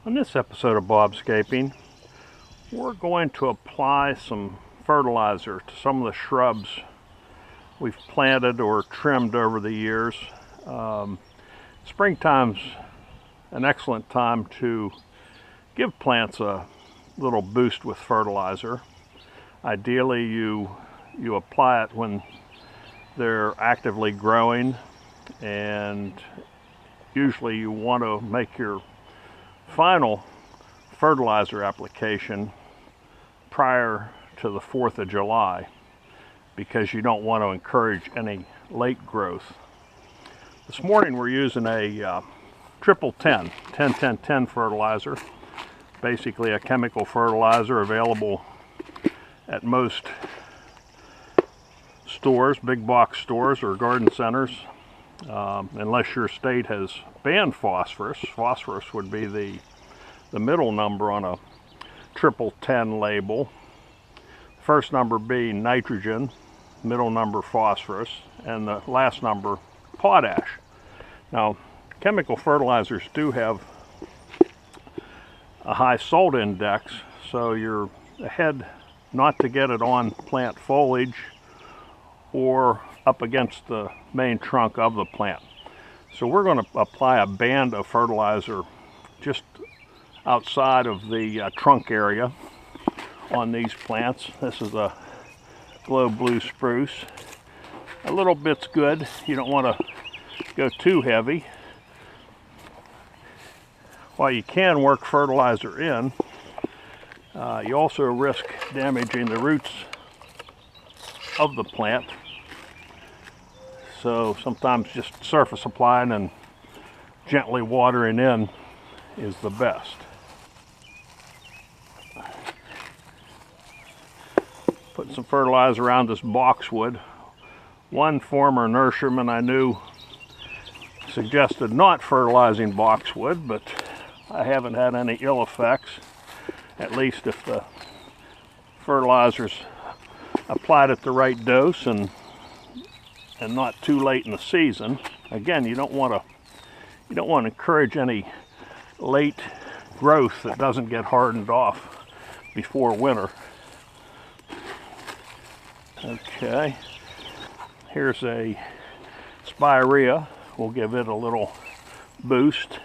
On this episode of Bobscaping, we're going to apply some fertilizer to some of the shrubs we've planted or trimmed over the years. Springtime's an excellent time to give plants a little boost with fertilizer. Ideally, you apply it when they're actively growing, and usually you want to make your final fertilizer application prior to the 4th of July because you don't want to encourage any late growth. This morning we're using a triple 10 fertilizer, basically a chemical fertilizer available at most stores, big box stores or garden centers. Unless your state has banned phosphorus. Phosphorus would be the middle number on a triple 10 label. First number being nitrogen, middle number phosphorus, and the last number potash. Now, chemical fertilizers do have a high salt index, so you're ahead not to get it on plant foliage or up against the main trunk of the plant. So we're going to apply a band of fertilizer just outside of the trunk area on these plants. This is a Glow Blue spruce. A little bit's good. You don't want to go too heavy. While you can work fertilizer in, you also risk damaging the roots of the plant. So sometimes just surface applying and gently watering in is the best. Putting some fertilizer around this boxwood. One former nurseryman I knew suggested not fertilizing boxwood, but I haven't had any ill effects, at least if the fertilizer's applied at the right dose and not too late in the season. Again, you don't want to encourage any late growth that doesn't get hardened off before winter. Okay, here's a spirea. We'll give it a little boost.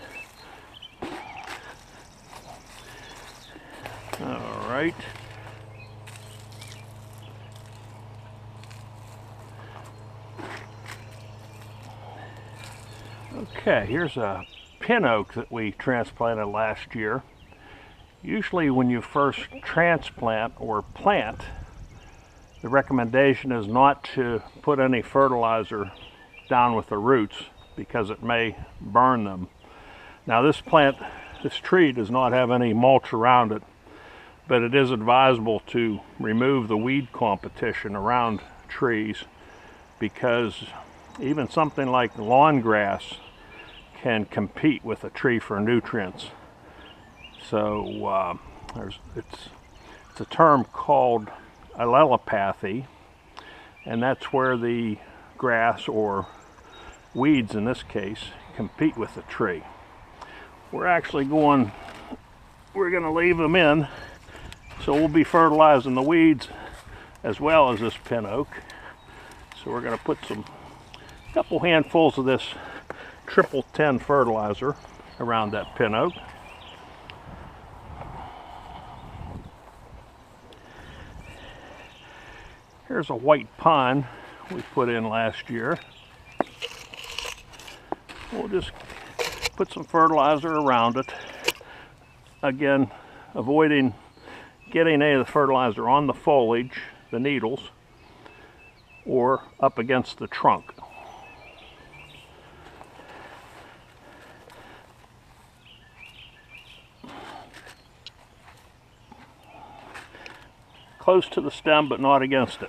All right. Okay, here's a pin oak that we transplanted last year. Usually when you first transplant or plant, the recommendation is not to put any fertilizer down with the roots because it may burn them. Now this tree does not have any mulch around it, but it is advisable to remove the weed competition around trees because even something like lawn grass can compete with a tree for nutrients. So it's a term called allelopathy, and that's where the grass, or weeds in this case, compete with the tree. We're going to leave them in, so we'll be fertilizing the weeds as well as this pin oak. So we're going to put a couple handfuls of this triple 10 fertilizer around that pin oak. Here's a white pine we put in last year. We'll just put some fertilizer around it. Again, avoiding getting any of the fertilizer on the foliage, the needles, or up against the trunk. Close to the stem, but not against it.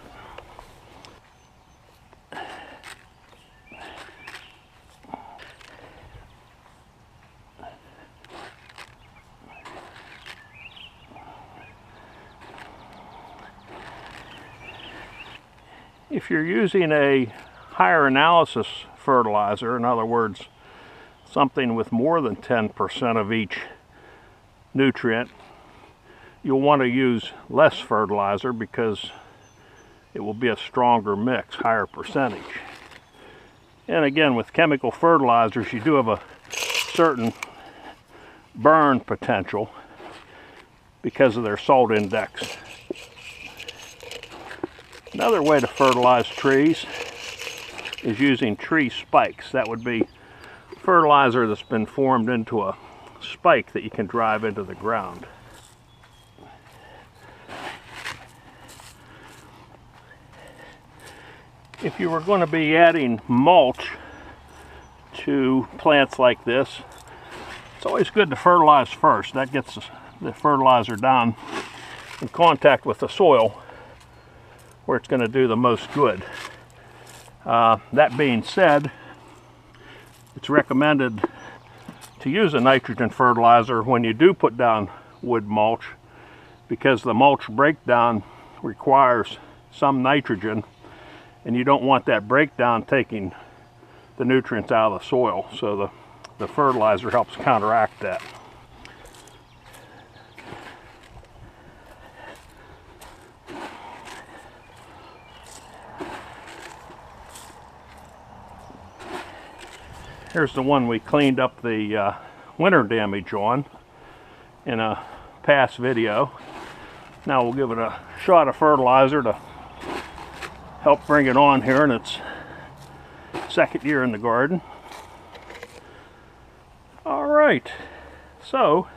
If you're using a higher analysis fertilizer, in other words, something with more than 10% of each nutrient, you'll want to use less fertilizer because it will be a stronger mix, higher percentage. And again, with chemical fertilizers, you do have a certain burn potential because of their salt index. Another way to fertilize trees is using tree spikes. That would be fertilizer that's been formed into a spike that you can drive into the ground. If you were going to be adding mulch to plants like this, it's always good to fertilize first. That gets the fertilizer down in contact with the soil where it's going to do the most good. That being said, it's recommended to use a nitrogen fertilizer when you do put down wood mulch, because the mulch breakdown requires some nitrogen, and you don't want that breakdown taking the nutrients out of the soil, so the fertilizer helps counteract that. Here's the one we cleaned up the winter damage on in a past video. Now we'll give it a shot of fertilizer to help bring it on here in its second year in the garden. Alright, so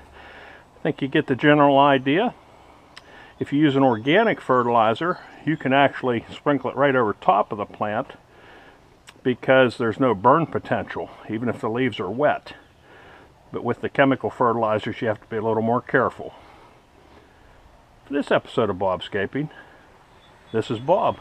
I think you get the general idea. If you use an organic fertilizer, you can actually sprinkle it right over top of the plant because there's no burn potential, even if the leaves are wet. But with the chemical fertilizers, you have to be a little more careful. For this episode of Bobscaping, this is Bob.